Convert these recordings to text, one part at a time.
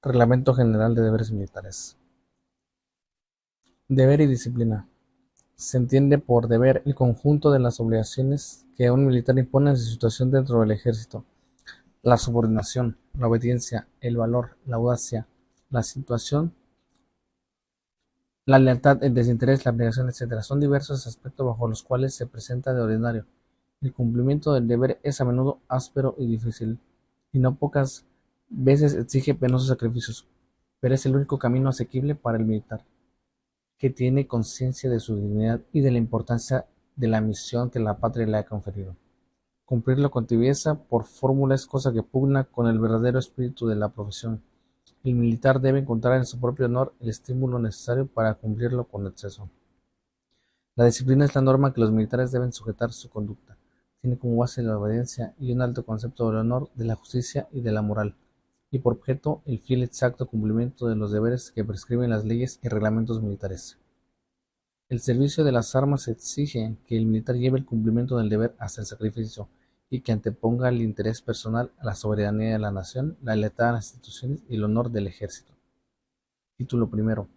Reglamento General de Deberes Militares. Deber y disciplina. Se entiende por deber el conjunto de las obligaciones que un militar impone en su situación dentro del ejército. La subordinación, la obediencia, el valor, la audacia, la situación, la lealtad, el desinterés, la abnegación, etc. Son diversos aspectos bajo los cuales se presenta de ordinario. El cumplimiento del deber es a menudo áspero y difícil, y no pocas veces exige penosos sacrificios, pero es el único camino asequible para el militar, que tiene conciencia de su dignidad y de la importancia de la misión que la patria le ha conferido. Cumplirlo con tibieza por fórmula es cosa que pugna con el verdadero espíritu de la profesión. El militar debe encontrar en su propio honor el estímulo necesario para cumplirlo con exceso. La disciplina es la norma que los militares deben sujetar su conducta. Tiene como base la obediencia y un alto concepto del honor, de la justicia y de la moral, y por objeto el fiel exacto cumplimiento de los deberes que prescriben las leyes y reglamentos militares. El servicio de las armas exige que el militar lleve el cumplimiento del deber hasta el sacrificio, y que anteponga el interés personal a la soberanía de la nación, la lealtad a las instituciones y el honor del ejército. Título primero.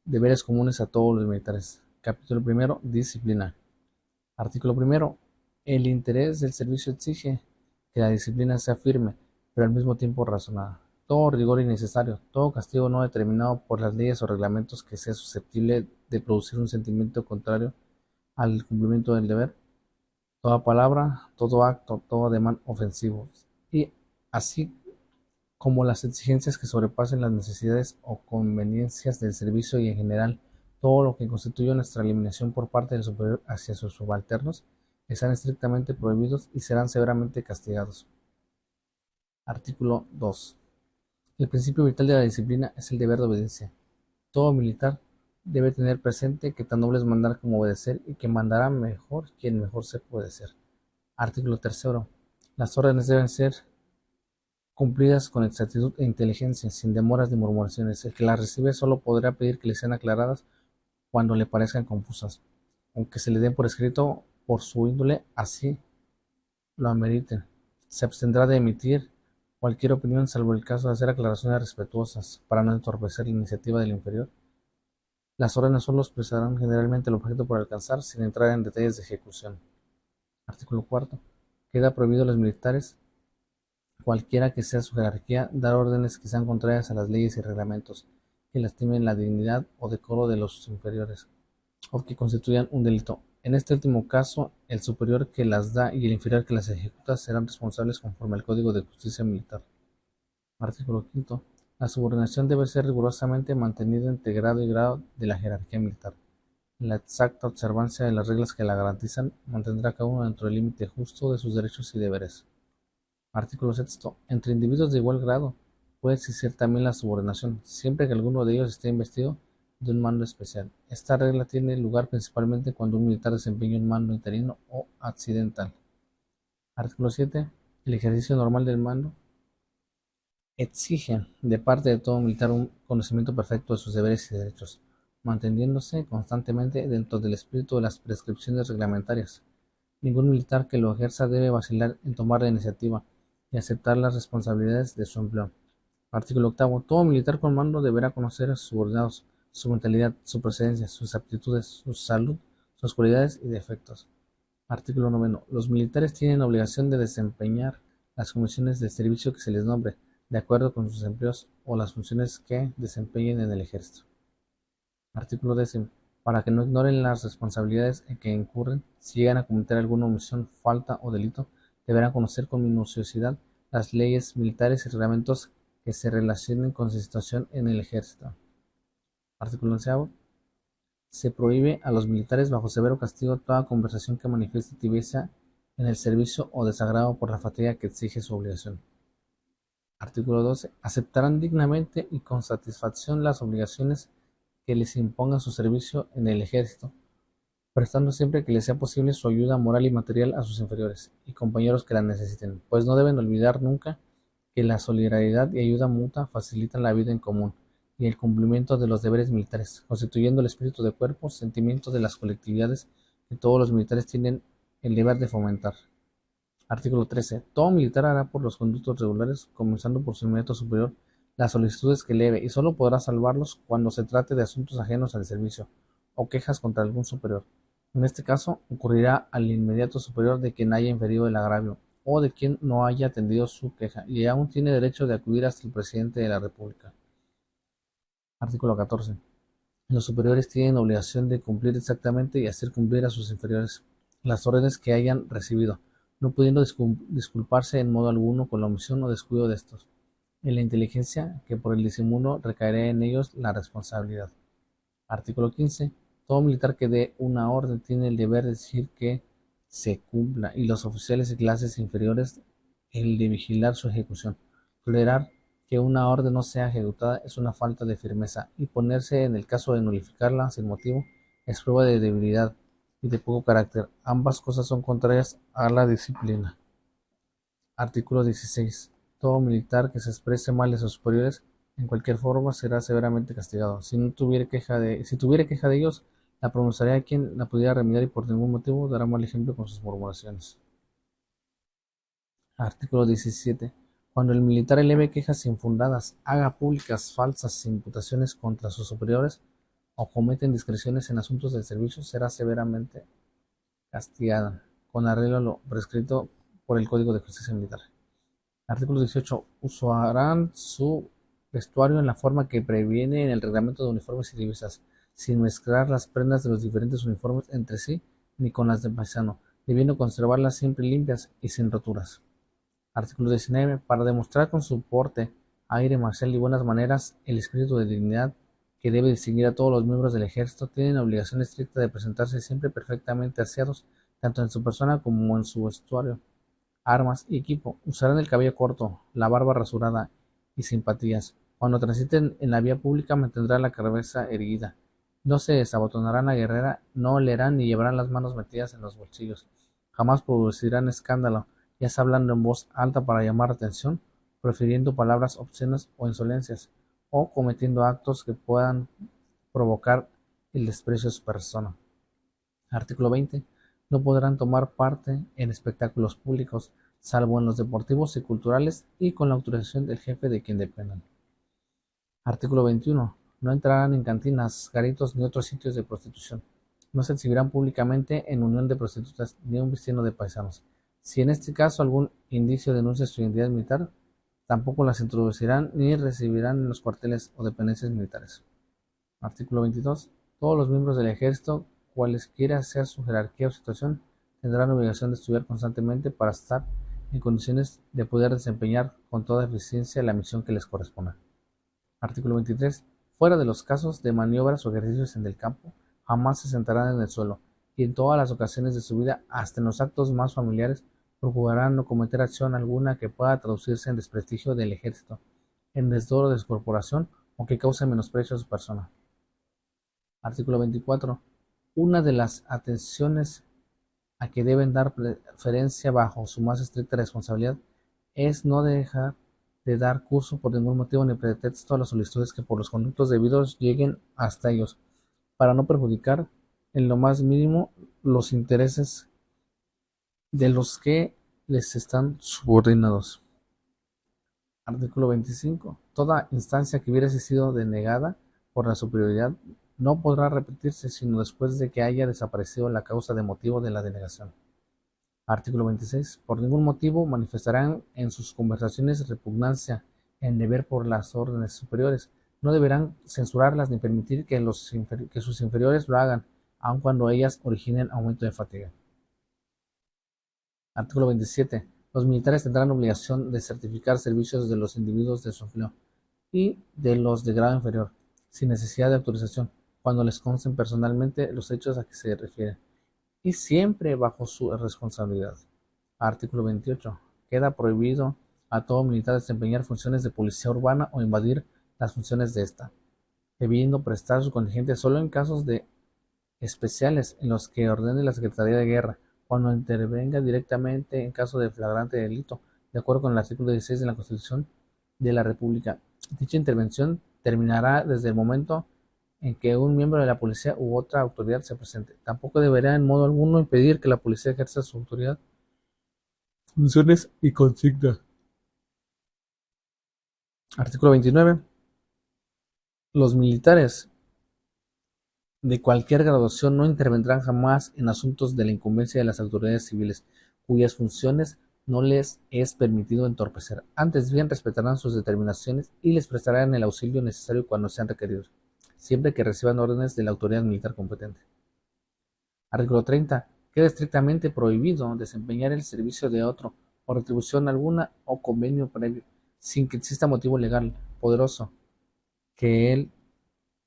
Deberes comunes a todos los militares. Capítulo primero. Disciplina. Artículo primero. El interés del servicio exige que la disciplina sea firme, pero al mismo tiempo razonada. Todo rigor innecesario, todo castigo no determinado por las leyes o reglamentos que sea susceptible de producir un sentimiento contrario al cumplimiento del deber, toda palabra, todo acto, todo ademán ofensivo, y así como las exigencias que sobrepasen las necesidades o conveniencias del servicio y en general todo lo que constituye una extralimitación por parte del superior hacia sus subalternos, están estrictamente prohibidos y serán severamente castigados. Artículo 2. El principio vital de la disciplina es el deber de obediencia. Todo militar debe tener presente que tan noble es mandar como obedecer, y que mandará mejor quien mejor sepa obedecer. Artículo 3. Las órdenes deben ser cumplidas con exactitud e inteligencia, sin demoras ni murmuraciones. El que las recibe solo podrá pedir que le sean aclaradas cuando le parezcan confusas, aunque se le den por escrito por su índole así lo ameriten. Se abstendrá de emitir cualquier opinión salvo el caso de hacer aclaraciones respetuosas para no entorpecer la iniciativa del inferior. Las órdenes solo expresarán generalmente el objeto por alcanzar, sin entrar en detalles de ejecución. Artículo 4. Queda prohibido a los militares, cualquiera que sea su jerarquía, dar órdenes que sean contrarias a las leyes y reglamentos, que lastimen la dignidad o decoro de los inferiores, o que constituyan un delito. En este último caso, el superior que las da y el inferior que las ejecuta serán responsables conforme al Código de Justicia Militar. Artículo 5. La subordinación debe ser rigurosamente mantenida entre grado y grado de la jerarquía militar. La exacta observancia de las reglas que la garantizan mantendrá a cada uno dentro del límite justo de sus derechos y deberes. Artículo 6. Entre individuos de igual grado puede existir también la subordinación, siempre que alguno de ellos esté investido de un mando especial. Esta regla tiene lugar principalmente cuando un militar desempeña un mando interino o accidental. Artículo 7. El ejercicio normal del mando exige de parte de todo militar un conocimiento perfecto de sus deberes y derechos, manteniéndose constantemente dentro del espíritu de las prescripciones reglamentarias. Ningún militar que lo ejerza debe vacilar en tomar la iniciativa y aceptar las responsabilidades de su empleo. Artículo 8. Todo militar con mando deberá conocer a sus subordinados, su mentalidad, su procedencia, sus aptitudes, su salud, sus cualidades y defectos. Artículo 9. Los militares tienen obligación de desempeñar las comisiones de servicio que se les nombre, de acuerdo con sus empleos o las funciones que desempeñen en el ejército. Artículo 10. Para que no ignoren las responsabilidades en que incurren si llegan a cometer alguna omisión, falta o delito, deberán conocer con minuciosidad las leyes militares y reglamentos que se relacionen con su situación en el ejército. Artículo 11. Se prohíbe a los militares bajo severo castigo toda conversación que manifieste tibieza en el servicio o desagrado por la fatiga que exige su obligación. Artículo 12. Aceptarán dignamente y con satisfacción las obligaciones que les imponga su servicio en el ejército, prestando siempre que les sea posible su ayuda moral y material a sus inferiores y compañeros que la necesiten, pues no deben olvidar nunca que la solidaridad y ayuda mutua facilitan la vida en común y el cumplimiento de los deberes militares, constituyendo el espíritu de cuerpo, sentimientos de las colectividades que todos los militares tienen el deber de fomentar. Artículo 13. Todo militar hará por los conductos regulares, comenzando por su inmediato superior, las solicitudes que eleve y solo podrá salvarlos cuando se trate de asuntos ajenos al servicio o quejas contra algún superior. En este caso, ocurrirá al inmediato superior de quien haya inferido el agravio o de quien no haya atendido su queja y aún tiene derecho de acudir hasta el presidente de la República. Artículo 14. Los superiores tienen obligación de cumplir exactamente y hacer cumplir a sus inferiores las órdenes que hayan recibido, no pudiendo disculparse en modo alguno con la omisión o descuido de estos. En la inteligencia, que por el disimulo recaerá en ellos la responsabilidad. Artículo 15. Todo militar que dé una orden tiene el deber de exigir que se cumpla y los oficiales y clases inferiores el de vigilar su ejecución. Tolerar que una orden no sea ejecutada es una falta de firmeza y ponerse en el caso de nulificarla sin motivo es prueba de debilidad y de poco carácter. Ambas cosas son contrarias a la disciplina. Artículo 16. Todo militar que se exprese mal de sus superiores en cualquier forma será severamente castigado. Si tuviera queja de ellos, la pronunciaría a quien la pudiera remediar y por ningún motivo dará mal ejemplo con sus murmuraciones. Artículo 17. Cuando el militar eleve quejas infundadas, haga públicas falsas imputaciones contra sus superiores o cometa indiscreciones en asuntos del servicio, será severamente castigada, con arreglo a lo prescrito por el Código de Justicia Militar. Artículo 18. Usarán su vestuario en la forma que previene en el reglamento de uniformes y divisas, sin mezclar las prendas de los diferentes uniformes entre sí ni con las del paisano, debiendo conservarlas siempre limpias y sin roturas. Artículo 19. Para demostrar con su porte, aire marcial y buenas maneras el espíritu de dignidad que debe distinguir a todos los miembros del ejército, tienen obligación estricta de presentarse siempre perfectamente aseados, tanto en su persona como en su vestuario, armas y equipo. Usarán el cabello corto, la barba rasurada y sin patillas. Cuando transiten en la vía pública mantendrán la cabeza erguida. No se desabotonarán la guerrera, no leerán ni llevarán las manos metidas en los bolsillos. Jamás producirán escándalo, ya sea hablando en voz alta para llamar la atención, prefiriendo palabras obscenas o insolencias, o cometiendo actos que puedan provocar el desprecio de su persona. Artículo 20. No podrán tomar parte en espectáculos públicos, salvo en los deportivos y culturales y con la autorización del jefe de quien dependan. Artículo 21. No entrarán en cantinas, garitos ni otros sitios de prostitución. No se exhibirán públicamente en unión de prostitutas ni un vecino de paisanos. Si en este caso algún indicio denuncia su identidad militar, tampoco las introducirán ni recibirán en los cuarteles o dependencias militares. Artículo 22. Todos los miembros del ejército, cualesquiera sea su jerarquía o situación, tendrán obligación de estudiar constantemente para estar en condiciones de poder desempeñar con toda eficiencia la misión que les corresponda. Artículo 23. Fuera de los casos de maniobras o ejercicios en el campo, jamás se sentarán en el suelo, y en todas las ocasiones de su vida, hasta en los actos más familiares, procurarán no cometer acción alguna que pueda traducirse en desprestigio del ejército, en desdoro de su corporación o que cause menosprecio a su persona. Artículo 24. Una de las atenciones a que deben dar preferencia bajo su más estricta responsabilidad es no dejar de dar curso por ningún motivo ni pretexto a las solicitudes que por los conductos debidos lleguen hasta ellos, para no perjudicar en lo más mínimo los intereses de los que les están subordinados. Artículo 25. Toda instancia que hubiera sido denegada por la superioridad no podrá repetirse sino después de que haya desaparecido la causa de motivo de la denegación. Artículo 26. Por ningún motivo manifestarán en sus conversaciones repugnancia en deber por las órdenes superiores. No deberán censurarlas ni permitir que sus inferiores lo hagan, aun cuando ellas originen aumento de fatiga. Artículo 27. Los militares tendrán obligación de certificar servicios de los individuos de su empleo y de los de grado inferior, sin necesidad de autorización, cuando les consten personalmente los hechos a que se refieren, y siempre bajo su responsabilidad. Artículo 28. Queda prohibido a todo militar desempeñar funciones de policía urbana o invadir las funciones de ésta, debiendo prestar su contingente solo en casos especiales en los que ordene la Secretaría de Guerra, cuando intervenga directamente en caso de flagrante delito, de acuerdo con el artículo 16 de la Constitución de la República. Dicha intervención terminará desde el momento en que un miembro de la policía u otra autoridad se presente. Tampoco deberá en modo alguno impedir que la policía ejerza su autoridad, funciones y consignas. Artículo 29. Los militares de cualquier graduación no intervendrán jamás en asuntos de la incumbencia de las autoridades civiles, cuyas funciones no les es permitido entorpecer. Antes bien, respetarán sus determinaciones y les prestarán el auxilio necesario cuando sean requeridos, siempre que reciban órdenes de la autoridad militar competente. Artículo 30. Queda estrictamente prohibido desempeñar el servicio de otro por retribución alguna o convenio previo, sin que exista motivo legal poderoso que el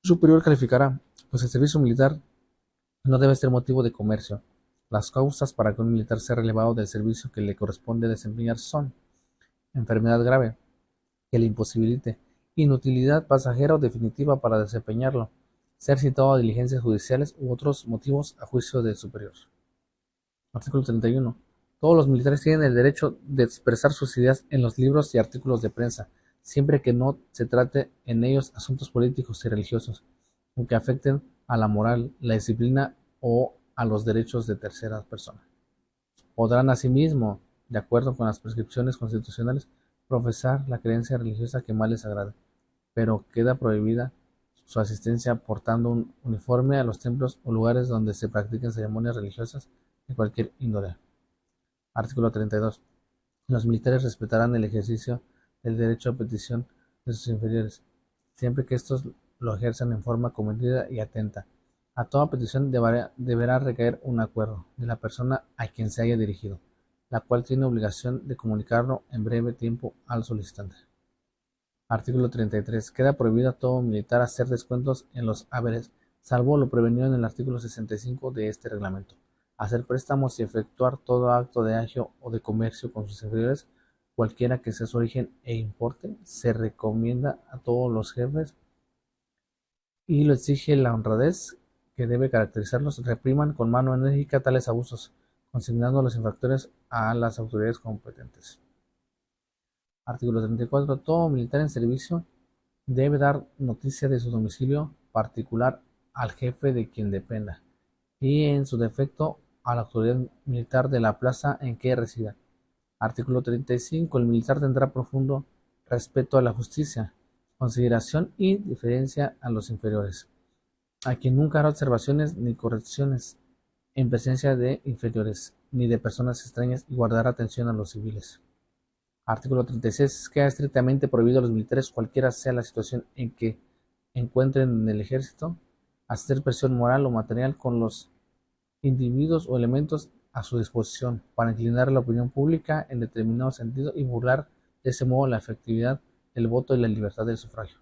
superior calificará, pues el servicio militar no debe ser motivo de comercio. Las causas para que un militar sea relevado del servicio que le corresponde desempeñar son: enfermedad grave, que le imposibilite; inutilidad pasajera o definitiva para desempeñarlo; ser citado a diligencias judiciales u otros motivos a juicio del superior. Artículo 31. Todos los militares tienen el derecho de expresar sus ideas en los libros y artículos de prensa, siempre que no se trate en ellos asuntos políticos y religiosos, o que afecten a la moral, la disciplina o a los derechos de terceras personas. Podrán asimismo, de acuerdo con las prescripciones constitucionales, profesar la creencia religiosa que más les agrade, pero queda prohibida su asistencia portando un uniforme a los templos o lugares donde se practiquen ceremonias religiosas de cualquier índole. Artículo 32. Los militares respetarán el ejercicio del derecho a petición de sus inferiores, siempre que estos lo ejerzan en forma comedida y atenta. A toda petición deberá recaer un acuerdo de la persona a quien se haya dirigido, la cual tiene obligación de comunicarlo en breve tiempo al solicitante. Artículo 33. Queda prohibido a todo militar hacer descuentos en los haberes, salvo lo prevenido en el artículo 65 de este reglamento; hacer préstamos y efectuar todo acto de agio o de comercio con sus inferiores, cualquiera que sea su origen e importe, se recomienda a todos los jefes y lo exige la honradez que debe caracterizarlos; repriman con mano enérgica tales abusos, consignando a los infractores a las autoridades competentes. Artículo 34. Todo militar en servicio debe dar noticia de su domicilio particular al jefe de quien dependa, y en su defecto a la autoridad militar de la plaza en que resida. Artículo 35. El militar tendrá profundo respeto a la justicia, consideración y deferencia a los inferiores, a quien nunca hará observaciones ni correcciones en presencia de inferiores ni de personas extrañas, y guardará atención a los civiles. Artículo 36. Queda estrictamente prohibido a los militares, cualquiera sea la situación en que encuentren en el ejército, hacer presión moral o material con los individuos o elementos a su disposición para inclinar la opinión pública en determinado sentido y burlar de ese modo la efectividad del voto y la libertad del sufragio.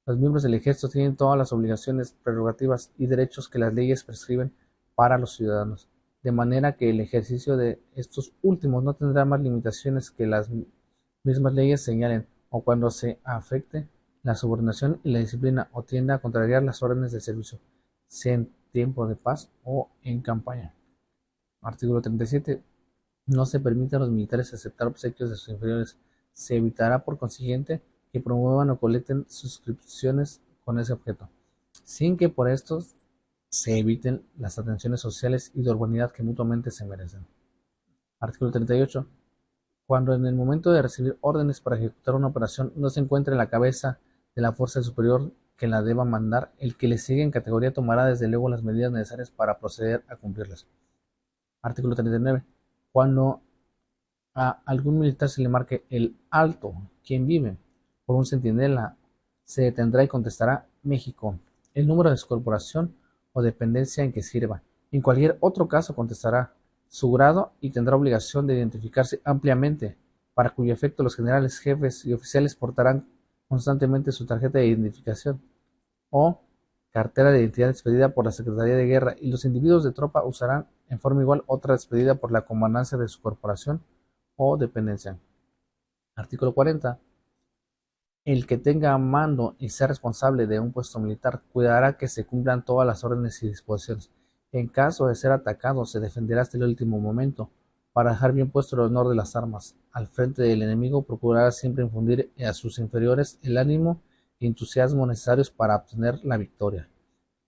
Los miembros del ejército tienen todas las obligaciones, prerrogativas y derechos que las leyes prescriben para los ciudadanos, de manera que el ejercicio de estos últimos no tendrá más limitaciones que las mismas leyes señalen, o cuando se afecte la subordinación y la disciplina o tienda a contrariar las órdenes de servicio, sea en tiempo de paz o en campaña. Artículo 37. No se permite a los militares aceptar obsequios de sus inferiores. Se evitará, por consiguiente, que promuevan o colecten suscripciones con ese objeto, sin que por estos se eviten las atenciones sociales y de urbanidad que mutuamente se merecen. Artículo 38. Cuando en el momento de recibir órdenes para ejecutar una operación no se encuentre en la cabeza de la fuerza superior que la deba mandar, el que le sigue en categoría tomará desde luego las medidas necesarias para proceder a cumplirlas. Artículo 39. Cuando a algún militar se le marque el alto, quien vive, por un centinela, se detendrá y contestará: México, el número de su corporación o dependencia en que sirva. En cualquier otro caso contestará su grado y tendrá obligación de identificarse ampliamente, para cuyo efecto los generales, jefes y oficiales portarán constantemente su tarjeta de identificación o cartera de identidad expedida por la Secretaría de Guerra, y los individuos de tropa usarán en forma igual otra expedida por la comandancia de su corporación o dependencia. Artículo 40. El que tenga mando y sea responsable de un puesto militar cuidará que se cumplan todas las órdenes y disposiciones. En caso de ser atacado, se defenderá hasta el último momento, para dejar bien puesto el honor de las armas. Al frente del enemigo procurará siempre infundir a sus inferiores el ánimo y entusiasmo necesarios para obtener la victoria,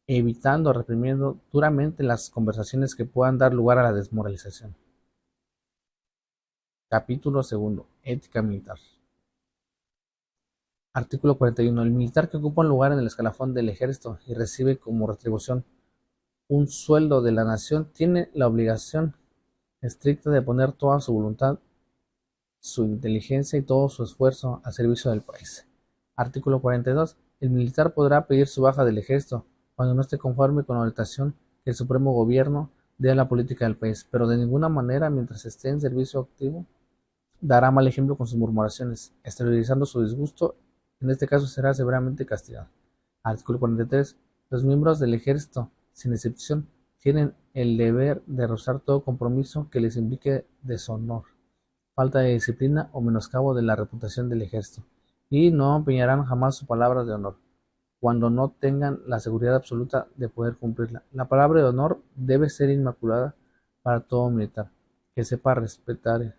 evitando o reprimiendo duramente las conversaciones que puedan dar lugar a la desmoralización. Capítulo segundo. Ética militar. Artículo 41. El militar que ocupa un lugar en el escalafón del ejército y recibe como retribución un sueldo de la nación tiene la obligación estricta de poner toda su voluntad, su inteligencia y todo su esfuerzo al servicio del país. Artículo 42. El militar podrá pedir su baja del ejército cuando no esté conforme con la orientación que el Supremo Gobierno dé a la política del país, pero de ninguna manera mientras esté en servicio activo dará mal ejemplo con sus murmuraciones, exteriorizando su disgusto. En este caso será severamente castigado. Artículo 43. Los miembros del ejército, sin excepción, tienen el deber de rehusar todo compromiso que les implique deshonor, falta de disciplina o menoscabo de la reputación del ejército, y no empeñarán jamás su palabra de honor, cuando no tengan la seguridad absoluta de poder cumplirla. La palabra de honor debe ser inmaculada para todo militar, que sepa respetarse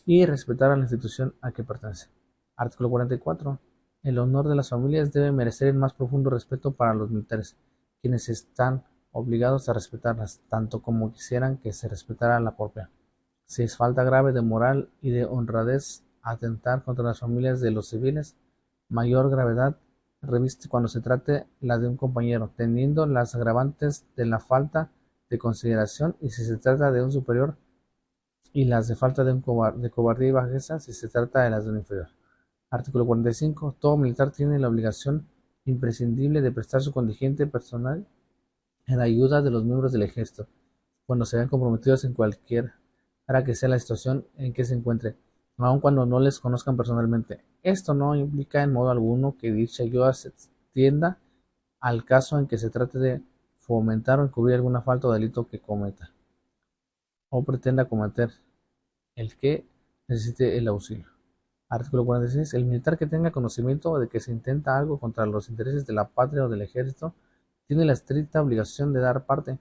y respetar a la institución a que pertenece. Artículo 44. El honor de las familias debe merecer el más profundo respeto para los militares, quienes están obligados a respetarlas, tanto como quisieran que se respetara la propia. Si es falta grave de moral y de honradez atentar contra las familias de los civiles, mayor gravedad reviste cuando se trate la de un compañero, teniendo las agravantes de la falta de consideración y si se trata de un superior, y las de falta de cobardía y bajeza si se trata de las de un inferior. Artículo 45. Todo militar tiene la obligación imprescindible de prestar su contingente personal en ayuda de los miembros del ejército, cuando se vean comprometidos en cualquier para que sea la situación en que se encuentre, aun cuando no les conozcan personalmente. Esto no implica en modo alguno que dicha ayuda se extienda al caso en que se trate de fomentar o encubrir alguna falta o delito que cometa o pretenda cometer el que necesite el auxilio. Artículo 46. El militar que tenga conocimiento de que se intenta algo contra los intereses de la patria o del ejército tiene la estricta obligación de dar parte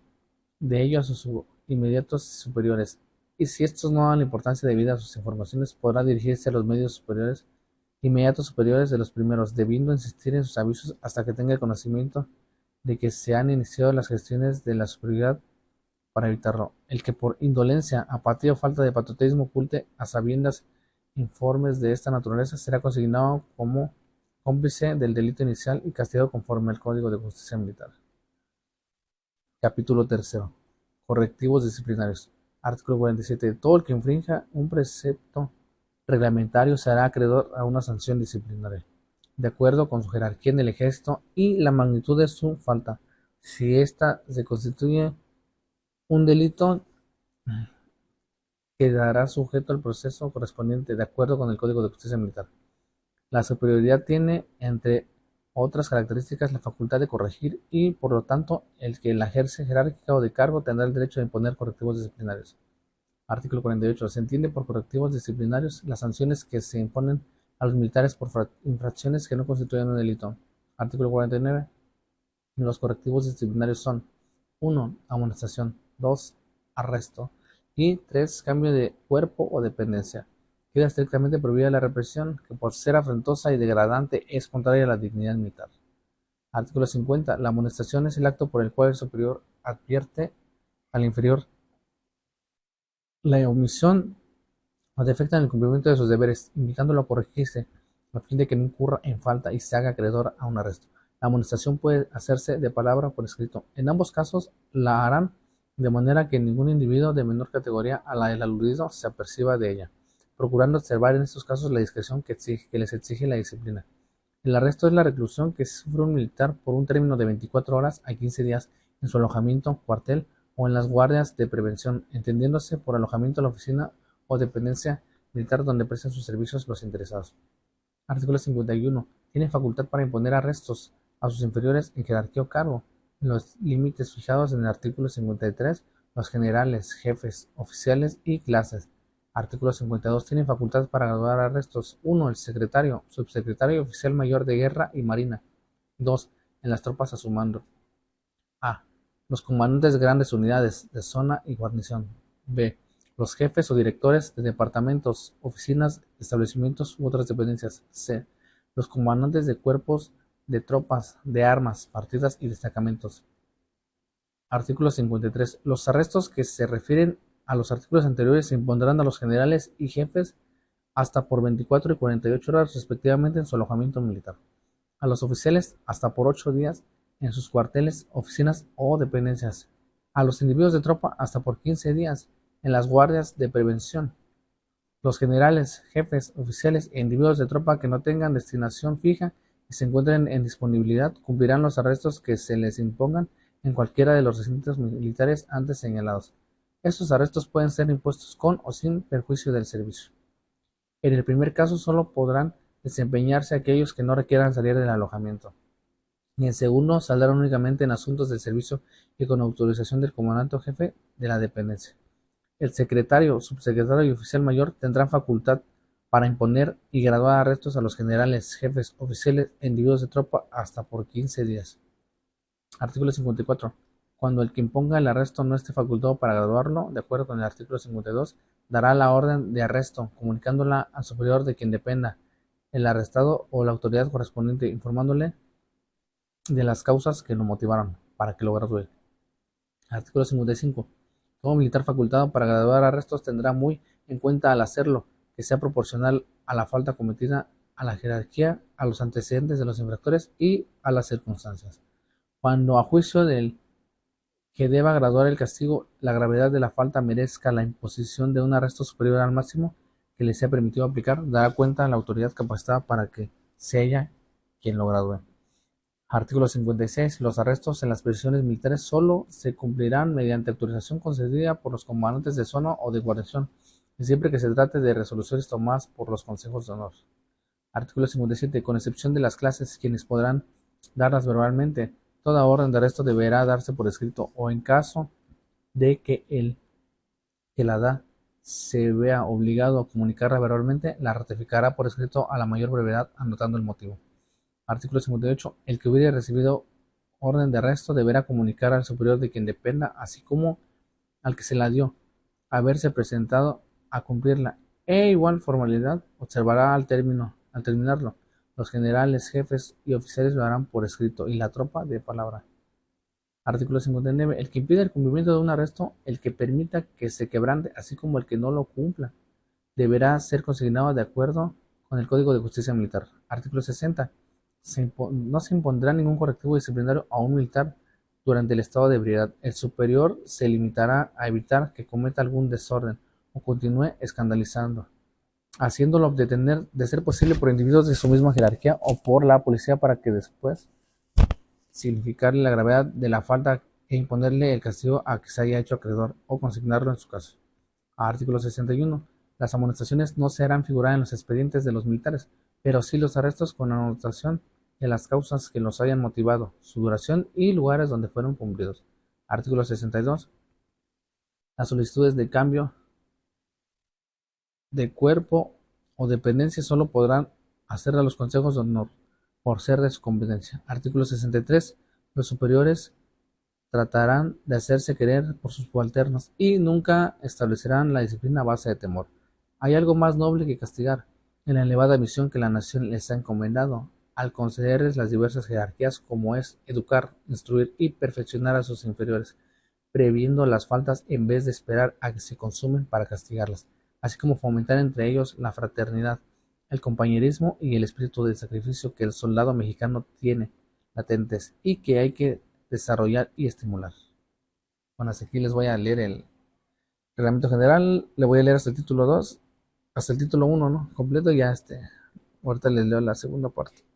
de ello a sus inmediatos superiores, y si estos no dan la importancia debida a sus informaciones, podrá dirigirse a los medios superiores, inmediatos superiores de los primeros, debiendo insistir en sus avisos hasta que tenga conocimiento de que se han iniciado las gestiones de la superioridad para evitarlo. El que por indolencia, apatía o falta de patriotismo oculte a sabiendas informes de esta naturaleza será consignado como cómplice del delito inicial y castigado conforme al Código de Justicia Militar. Capítulo tercero. Correctivos disciplinarios. Artículo 47. Todo el que infrinja un precepto reglamentario será acreedor a una sanción disciplinaria, de acuerdo con su jerarquía en el ejército y la magnitud de su falta. Si ésta se constituye un delito, quedará sujeto al proceso correspondiente, de acuerdo con el Código de Justicia Militar. La superioridad tiene, entre otras características, la facultad de corregir y, por lo tanto, el que la ejerce jerárquica o de cargo tendrá el derecho de imponer correctivos disciplinarios. Artículo 48. Se entiende por correctivos disciplinarios las sanciones que se imponen a los militares por infracciones que no constituyen un delito. Artículo 49. Los correctivos disciplinarios son: 1. Amonestación. 2. Arresto. Y 3. Cambio de cuerpo o dependencia. Queda estrictamente prohibida la represión, que por ser afrentosa y degradante es contraria a la dignidad militar. Artículo 50. La amonestación es el acto por el cual el superior advierte al inferior la omisión o defecto en el cumplimiento de sus deberes, invitándolo a corregirse a fin de que no incurra en falta y se haga acreedor a un arresto. La amonestación puede hacerse de palabra o por escrito. En ambos casos la harán de manera que ningún individuo de menor categoría a la del aludido se aperciba de ella, procurando observar en estos casos la discreción que les exige la disciplina. El arresto es la reclusión que sufre un militar por un término de 24 horas a 15 días en su alojamiento, cuartel o en las guardias de prevención, entendiéndose por alojamiento a la oficina o dependencia militar donde presten sus servicios los interesados. Artículo 51. Tiene facultad para imponer arrestos a sus inferiores en jerarquía o cargo, en los límites fijados en el artículo 53, los generales, jefes, oficiales y clases. Artículo 52. Tiene facultad para graduar arrestos: 1. El secretario, subsecretario y oficial mayor de guerra y marina. 2. En las tropas a su mando. A. Los comandantes de grandes unidades de zona y guarnición. B. Los jefes o directores de departamentos, oficinas, establecimientos u otras dependencias. C. Los comandantes de cuerpos de tropas, de armas, partidas y destacamentos. Artículo 53. Los arrestos que se refieren a los artículos anteriores se impondrán a los generales y jefes hasta por 24 y 48 horas respectivamente en su alojamiento militar. A los oficiales hasta por 8 días en sus cuarteles, oficinas o dependencias. A los individuos de tropa hasta por 15 días en las guardias de prevención. Los generales, jefes, oficiales e individuos de tropa que no tengan destinación fija y se encuentren en disponibilidad cumplirán los arrestos que se les impongan en cualquiera de los recintos militares antes señalados. Estos arrestos pueden ser impuestos con o sin perjuicio del servicio. En el primer caso solo podrán desempeñarse aquellos que no requieran salir del alojamiento. Y en segundo saldrán únicamente en asuntos del servicio y con autorización del comandante o jefe de la dependencia. El secretario, subsecretario y oficial mayor tendrán facultad para imponer y graduar arrestos a los generales, jefes, oficiales e individuos de tropa hasta por 15 días. Artículo 54. Cuando el que imponga el arresto no esté facultado para graduarlo, de acuerdo con el artículo 52, dará la orden de arresto, comunicándola al superior de quien dependa, el arrestado o la autoridad correspondiente, informándole de las causas que lo motivaron para que lo gradúe. Artículo 55. Todo militar facultado para graduar arrestos tendrá muy en cuenta al hacerlo que sea proporcional a la falta cometida, a la jerarquía, a los antecedentes de los infractores y a las circunstancias. Cuando a juicio del que deba graduar el castigo, la gravedad de la falta merezca la imposición de un arresto superior al máximo que le sea permitido aplicar, dará cuenta a la autoridad capacitada para que sea ella quien lo gradúe. Artículo 56. Los arrestos en las prisiones militares solo se cumplirán mediante autorización concedida por los comandantes de zona o de guarnición, y siempre que se trate de resoluciones tomadas por los consejos de honor. Artículo 57. Con excepción de las clases, quienes podrán darlas verbalmente, toda orden de arresto deberá darse por escrito, o en caso de que el que la da se vea obligado a comunicarla verbalmente, la ratificará por escrito a la mayor brevedad, anotando el motivo. Artículo 58. El que hubiere recibido orden de arresto deberá comunicar al superior de quien dependa, así como al que se la dio, haberse presentado a cumplirla, e igual formalidad observará al terminarlo. Los generales, jefes y oficiales lo harán por escrito, y la tropa de palabra. Artículo 59. El que impide el cumplimiento de un arresto, el que permita que se quebrante, así como el que no lo cumpla, deberá ser consignado de acuerdo con el Código de Justicia Militar. Artículo 60. No se impondrá ningún correctivo disciplinario a un militar durante el estado de ebriedad. El superior se limitará a evitar que cometa algún desorden o continúe escandalizando, haciéndolo detener de ser posible por individuos de su misma jerarquía o por la policía para que después significarle la gravedad de la falta e imponerle el castigo a que se haya hecho acreedor o consignarlo en su caso. Artículo 61. Las amonestaciones no se harán figurar en los expedientes de los militares, pero sí los arrestos con anotación de las causas que los hayan motivado, su duración y lugares donde fueron cumplidos. Artículo 62. Las solicitudes de cambio de cuerpo o dependencia solo podrán hacerle a los consejos de honor por ser de su competencia. Artículo 63. Los superiores tratarán de hacerse querer por sus subalternos y nunca establecerán la disciplina a base de temor. Hay algo más noble que castigar en la elevada misión que la nación les ha encomendado al concederles las diversas jerarquías, como es educar, instruir y perfeccionar a sus inferiores, previendo las faltas en vez de esperar a que se consumen para castigarlas, así como fomentar entre ellos la fraternidad, el compañerismo y el espíritu de sacrificio que el soldado mexicano tiene latentes y que hay que desarrollar y estimular. Bueno, hasta aquí les voy a leer el reglamento general, le voy a leer hasta el título 2, hasta el título 1, ¿no? Completo, ya ahorita les leo la segunda parte.